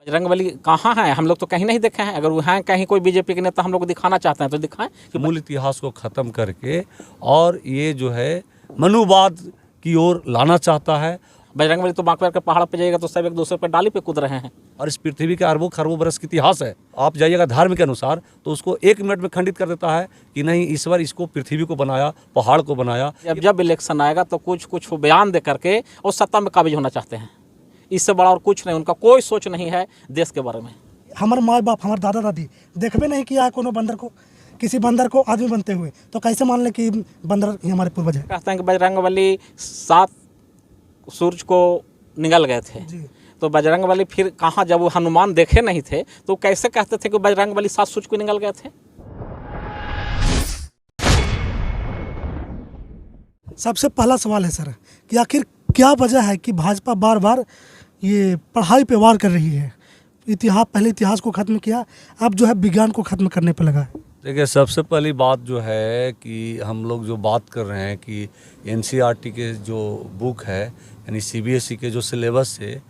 बजरंगबली कहाँ है? हम लोग तो कहीं नहीं देखे हैं। अगर वो हैं कहीं कोई बीजेपी के नेता हम लोग को दिखाना चाहते हैं तो दिखाएं कि मूल इतिहास को ख़त्म करके और ये जो है मनुवाद की ओर लाना चाहता है। बजरंगबली तो बांकुर के पहाड़ पे जाइएगा तो सब एक दूसरे पर डाली पे कूद रहे हैं। और इस पृथ्वी के अरबों खरबों बरस की इतिहास है। आप जाइएगा धर्म के अनुसार तो उसको 1 मिनट में खंडित कर देता है कि नहीं, ईश्वर इसको पृथ्वी को बनाया, पहाड़ को बनाया। जब इलेक्शन आएगा तो कुछ बयान दे करके और सत्ता में काबिज होना चाहते हैं। इससे बड़ा और कुछ नहीं, उनका कोई सोच नहीं है देश के बारे में। हमारे माँ बाप, हमारे दादा दादी देखबे नहीं किया कोनो बंदर को, किसी बंदर को आदमी बनते हुए, तो कैसे मान ले कि बंदर ही हमारे पूर्वज है। कहते हैं कि बजरंगबली 7 सूरज को निगल गए थे। तो बजरंगबली फिर कहाँ, जब वो हनुमान देखे नहीं थे तो कैसे कहते थे कि बजरंगबली 7 सूरज को निगल गए थे? सबसे पहला सवाल है सर कि आखिर क्या वजह है कि भाजपा बार बार ये पढ़ाई पे वार कर रही है? पहले इतिहास को ख़त्म किया, अब जो है विज्ञान को ख़त्म करने पे लगा है। देखिए, सबसे पहली बात जो है कि हम लोग जो बात कर रहे हैं कि एनसीईआरटी के जो बुक है, यानी सीबीएसई के जो सिलेबस से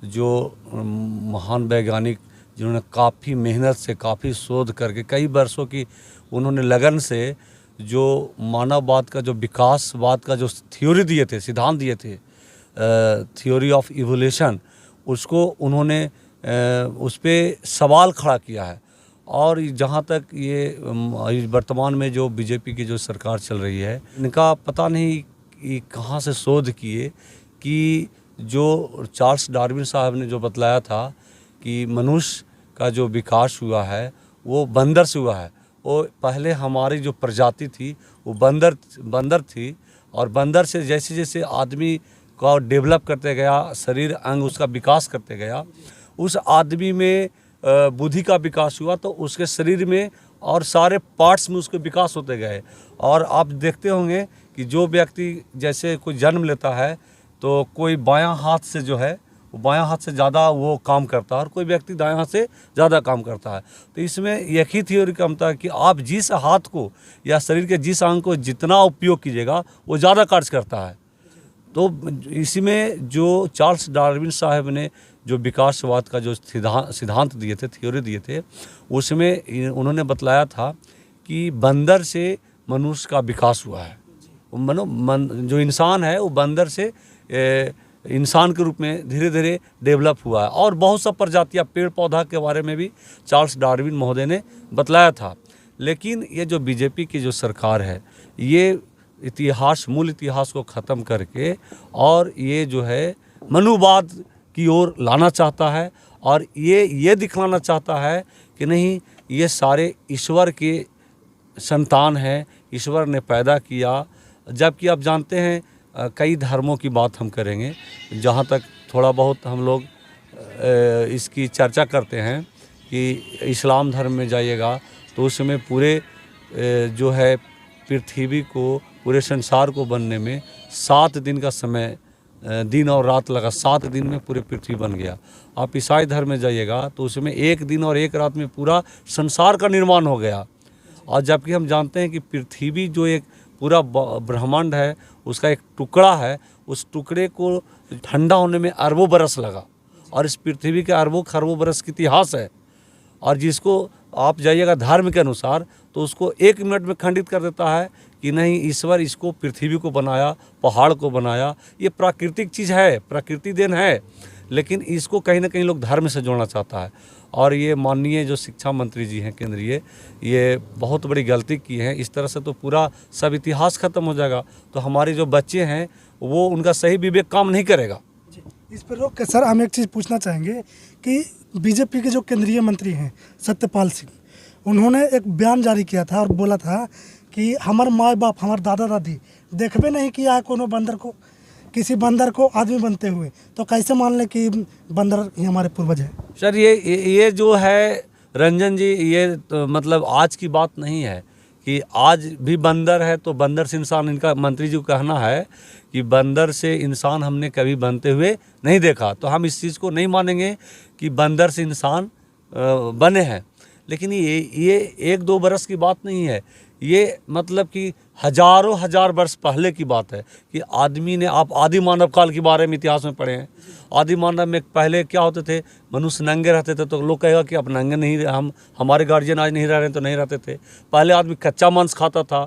जो महान वैज्ञानिक जिन्होंने काफ़ी मेहनत से, काफ़ी शोध करके, कई वर्षों की उन्होंने लगन से जो मानववाद का, जो विकासवाद का जो थ्योरी दिए थे, सिद्धांत दिए थे, थ्योरी ऑफ इवोल्यूशन, उसको उन्होंने उस पर सवाल खड़ा किया है। और जहाँ तक ये वर्तमान में जो बीजेपी की जो सरकार चल रही है, इनका पता नहीं कि कहाँ से शोध किए कि जो चार्ल्स डार्विन साहब ने जो बतलाया था कि मनुष्य का जो विकास हुआ है वो बंदर से हुआ है। वो पहले हमारी जो प्रजाति थी वो बंदर थी, और बंदर से जैसे जैसे आदमी का डेवलप करते गया, शरीर अंग उसका विकास करते गया, उस आदमी में बुद्धि का विकास हुआ, तो उसके शरीर में और सारे पार्ट्स में उसके विकास होते गए। और आप देखते होंगे कि जो व्यक्ति जैसे कोई जन्म लेता है तो कोई बायां हाथ से जो है वो बायां हाथ से ज़्यादा वो काम करता है, और कोई व्यक्ति दायां हाथ से ज़्यादा काम करता है। तो इसमें एक ही थ्योरी का मत है कि आप जिस हाथ को या शरीर के जिस अंग को जितना उपयोग कीजिएगा वो ज़्यादा कार्य करता है। तो इसमें जो चार्ल्स डार्विन साहब ने जो विकासवाद का जो सिद्धांत दिए थे, थ्योरी दिए थे, उसमें उन्होंने बतलाया था कि बंदर से मनुष्य का विकास हुआ है। जो इंसान है वो बंदर से इंसान के रूप में धीरे धीरे डेवलप हुआ है। और बहुत सा प्रजातियाँ, पेड़ पौधा के बारे में भी चार्ल्स डार्विन महोदय ने बतलाया था। लेकिन ये जो बीजेपी की जो सरकार है, ये मूल इतिहास को ख़त्म करके और ये जो है मनुवाद की ओर लाना चाहता है, और ये दिखलाना चाहता है कि नहीं, ये सारे ईश्वर के संतान हैं, ईश्वर ने पैदा किया। जबकि आप जानते हैं कई धर्मों की बात हम करेंगे, जहाँ तक थोड़ा बहुत हम लोग इसकी चर्चा करते हैं कि इस्लाम धर्म में जाइएगा तो उसमें पूरे जो है पृथ्वी को, पूरे संसार को बनने में 7 दिन का समय, दिन और रात लगा, 7 दिन में पूरे पृथ्वी बन गया। आप ईसाई धर्म में जाइएगा तो उसमें 1 दिन और 1 रात में पूरा संसार का निर्माण हो गया। और जबकि हम जानते हैं कि पृथ्वी जो एक पूरा ब्रह्मांड है, उसका एक टुकड़ा है, उस टुकड़े को ठंडा होने में अरबों बरस लगा, और इस पृथ्वी के अरबों खरबों बरस की इतिहास है। और जिसको आप जाइएगा धर्म के अनुसार तो उसको 1 मिनट में खंडित कर देता है कि नहीं, ईश्वर इसको पृथ्वी को बनाया, पहाड़ को बनाया। ये प्राकृतिक चीज़ है, प्रकृति देन है, लेकिन इसको कहीं ना कहीं लोग धर्म से जोड़ना चाहता है। और ये माननीय जो शिक्षा मंत्री जी हैं केंद्रीय, ये बहुत बड़ी गलती की है। इस तरह से तो पूरा सब इतिहास ख़त्म हो जाएगा, तो हमारे जो बच्चे हैं वो उनका सही विवेक काम नहीं करेगा। इस पर रोक के सर हम एक चीज़ पूछना चाहेंगे कि बीजेपी के जो केंद्रीय मंत्री हैं सत्यपाल सिंह, उन्होंने एक बयान जारी किया था और बोला था कि हमारे माँ बाप, हमारे दादा दादी देखबे नहीं किया है कोनो बंदर को, किसी बंदर को आदमी बनते हुए, तो कैसे मान ले कि बंदर ही हमारे पूर्वज है। सर ये जो है रंजन जी, ये तो मतलब आज की बात नहीं है कि आज भी बंदर है तो बंदर से इंसान, इनका मंत्री जी को कहना है कि बंदर से इंसान हमने कभी बनते हुए नहीं देखा, तो हम इस चीज़ को नहीं मानेंगे कि बंदर से इंसान बने हैं। लेकिन ये 1-2 बरस की बात नहीं है, ये मतलब कि हजारों हजार वर्ष पहले की बात है कि आदमी ने, आप आदि मानव काल के बारे में इतिहास में पढ़े हैं। आदि मानव में पहले क्या होते थे, मनुष्य नंगे रहते थे, तो लोग कहेगा कि अब नंगे नहीं, हम हमारे गार्जियन आज नहीं रह रहे हैं, तो नहीं रहते थे। पहले आदमी कच्चा मांस खाता था,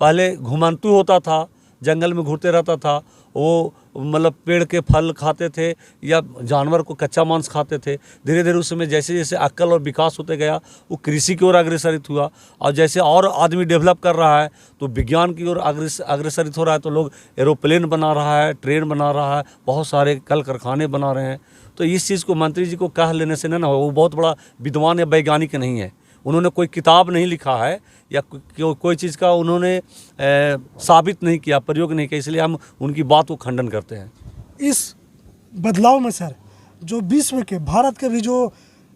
पहले घुमंतु होता था, जंगल में घूमते रहता था, वो मतलब पेड़ के फल खाते थे या जानवर को कच्चा मांस खाते थे। धीरे धीरे उस समय जैसे जैसे अक्ल और विकास होते गया, वो कृषि की ओर अग्रसरित हुआ, और जैसे और आदमी डेवलप कर रहा है तो विज्ञान की ओर अग्रसरित हो रहा है। तो लोग एरोप्लेन बना रहा है, ट्रेन बना रहा है, बहुत सारे कल कारखाने बना रहे हैं। तो इस चीज़ को मंत्री जी को कह लेने से ना वो बहुत बड़ा विद्वान या वैज्ञानिक नहीं है, उन्होंने कोई किताब नहीं लिखा है या कोई चीज़ का उन्होंने साबित नहीं किया, प्रयोग नहीं किया, इसलिए हम उनकी बात को खंडन करते हैं। इस बदलाव में सर जो विश्व के, भारत के भी जो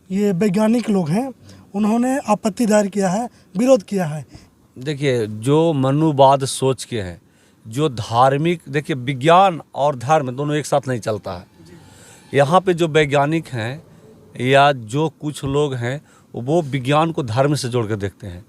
ये वैज्ञानिक लोग हैं उन्होंने आपत्ति दायर किया है, विरोध किया है। देखिए, जो मनुवाद सोच के हैं, जो धार्मिक, देखिए विज्ञान और धर्म दोनों एक साथ नहीं चलता है। यहाँ पे जो वैज्ञानिक हैं या जो कुछ लोग हैं वो विज्ञान को धर्म से जोड़ कर देखते हैं,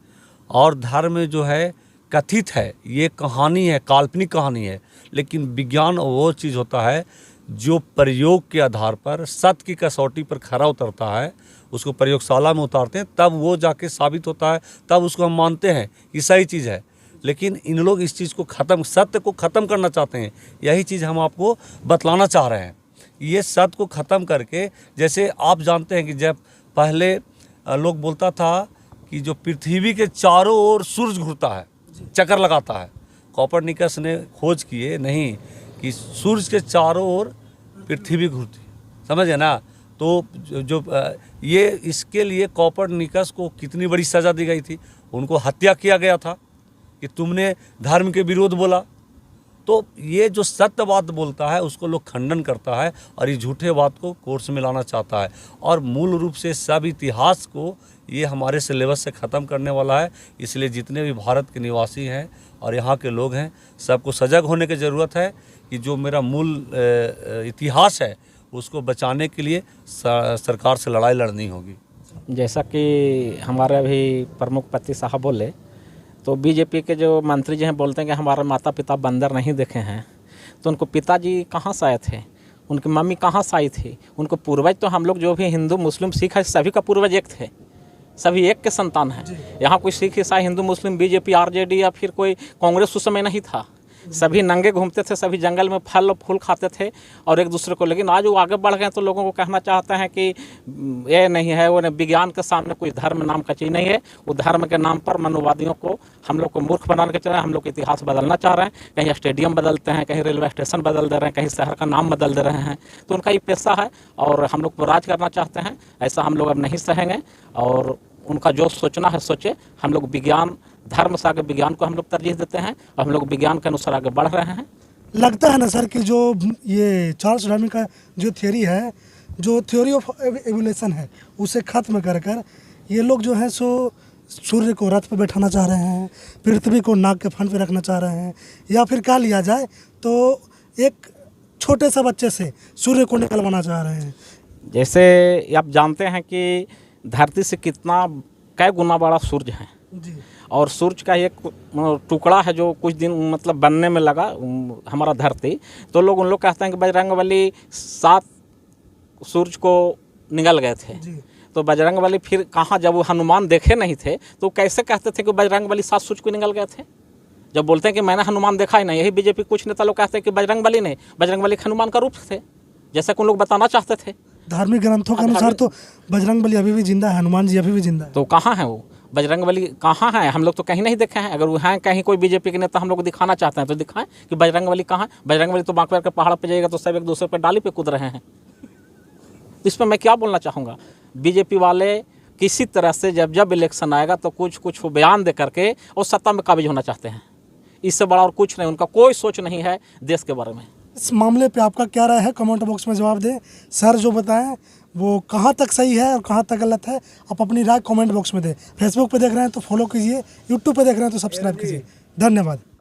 और धर्म जो है कथित है, ये कहानी है, काल्पनिक कहानी है। लेकिन विज्ञान वो चीज़ होता है जो प्रयोग के आधार पर, सत्य की कसौटी पर खरा उतरता है, उसको प्रयोगशाला में उतारते हैं, तब वो जाके साबित होता है, तब उसको हम मानते हैं कि सही चीज़ है। लेकिन इन लोग इस चीज़ को ख़त्म, सत्य को ख़त्म करना चाहते हैं। यही चीज़ हम आपको बतलाना चाह रहे हैं। ये सत्य को ख़त्म करके, जैसे आप जानते हैं कि जब पहले लोग बोलता था कि जो पृथ्वी के चारों ओर सूरज घूरता है, चक्कर लगाता है, कोपरनिकस ने खोज किए नहीं कि सूरज के चारों ओर पृथ्वी घूरती, समझे ना। तो जो ये इसके लिए कोपरनिकस को कितनी बड़ी सज़ा दी गई थी, उनको हत्या किया गया था कि तुमने धर्म के विरोध बोला। तो ये जो सत्यवाद बोलता है उसको लोग खंडन करता है और ये झूठे बात को कोर्स में लाना चाहता है, और मूल रूप से सब इतिहास को ये हमारे सिलेबस से ख़त्म करने वाला है। इसलिए जितने भी भारत के निवासी हैं और यहाँ के लोग हैं, सबको सजग होने की ज़रूरत है कि जो मेरा मूल इतिहास है उसको बचाने के लिए सरकार से लड़ाई लड़नी होगी। जैसा कि हमारे अभी प्रमुख पति साहब बोले, तो बीजेपी के जो मंत्री जी हैं बोलते हैं कि हमारे माता पिता बंदर नहीं देखे हैं। तो उनको पिताजी कहाँ से आए थे, उनकी मम्मी कहाँ से आई थी, उनको पूर्वज तो हम लोग जो भी हिंदू मुस्लिम सिख है सभी का पूर्वज एक थे, सभी एक के संतान हैं। यहाँ कोई सिख ईसाई हिंदू मुस्लिम बीजेपी आरजेडी या फिर कोई कांग्रेस उस समय नहीं था, सभी नंगे घूमते थे, सभी जंगल में फल और फूल खाते थे और एक दूसरे को। लेकिन आज वो आगे बढ़ गए तो लोगों को कहना चाहते हैं कि ये नहीं है, वो विज्ञान के सामने कोई धर्म नाम का चीज़ नहीं है। वो धर्म के नाम पर मनुवादियों को हम लोग को मूर्ख बनाने के चल रहे हैं, हम लोग इतिहास बदलना चाह रहे हैं। कहीं स्टेडियम बदलते हैं, कहीं रेलवे स्टेशन बदल दे रहे हैं, कहीं शहर का नाम बदल दे रहे हैं। तो उनका ये पेशा है और हम लोग को राज करना चाहते हैं। ऐसा हम लोग अब नहीं सहेंगे और उनका जो सोचना है सोचे। हम लोग विज्ञान, धर्म से आगे विज्ञान को हम लोग तरजीह देते हैं और हम लोग विज्ञान के अनुसार आगे बढ़ रहे हैं। लगता है ना सर कि जो ये चार्ल्स डार्विन का जो थ्योरी है, जो थ्योरी ऑफ एवोल्यूशन है, उसे ख़त्म कर कर ये लोग जो है सो सूर्य को रथ पर बैठाना चाह रहे हैं, पृथ्वी को नाक के फन पे रखना चाह रहे हैं, या फिर कहा लिया जाए तो एक छोटे से बच्चे से सूर्य को निकलवाना चाह रहे हैं। जैसे आप जानते हैं कि धरती से कितना कई गुना बड़ा सूर्य है जी, और सूर्य का एक टुकड़ा है जो कुछ दिन मतलब बनने में लगा हमारा धरती। तो लोग उन लोग कहते हैं कि बजरंगबली 7 सूरज को निगल गए थे। तो बजरंगबली फिर कहाँ, जब वो हनुमान देखे नहीं थे तो कैसे कहते थे कि बजरंगबली 7 सूरज को निगल गए थे। जब बोलते हैं कि मैंने हनुमान देखा ही नहीं, यही बीजेपी कुछ नेता लोग कहते हैं कि बजरंगबली नहीं, बजरंगबली हनुमान का रूप थे, जैसा कि उन लोग बताना चाहते थे। धार्मिक ग्रंथों के अनुसार तो बजरंगबली अभी भी जिंदा है, हनुमान जी अभी भी जिंदा है। तो कहाँ है वो बजरंगबली, कहाँ है? हम लोग तो कहीं नहीं देखे हैं। अगर वो हैं कहीं कोई बीजेपी के नेता हम लोग दिखाना चाहते हैं तो दिखाएं कि बजरंगबली कहाँ है। बजरंगबली तो बांकवेर के पहाड़ पे जाइएगा तो सब एक दूसरे पे डाली पे कूद रहे हैं। इस पर मैं क्या बोलना चाहूँगा, बीजेपी वाले किसी तरह से जब इलेक्शन आएगा तो कुछ बयान दे करके और सत्ता में काबिज होना चाहते हैं। इससे बड़ा और कुछ नहीं, उनका कोई सोच नहीं है देश के बारे में। इस मामले पे आपका क्या राय है, कमेंट बॉक्स में जवाब दें। सर जो बताएं वो कहाँ तक सही है और कहाँ तक गलत है, आप अपनी राय कमेंट बॉक्स में दें। फेसबुक पे देख रहे हैं तो फॉलो कीजिए, यूट्यूब पे देख रहे हैं तो सब्सक्राइब कीजिए। धन्यवाद।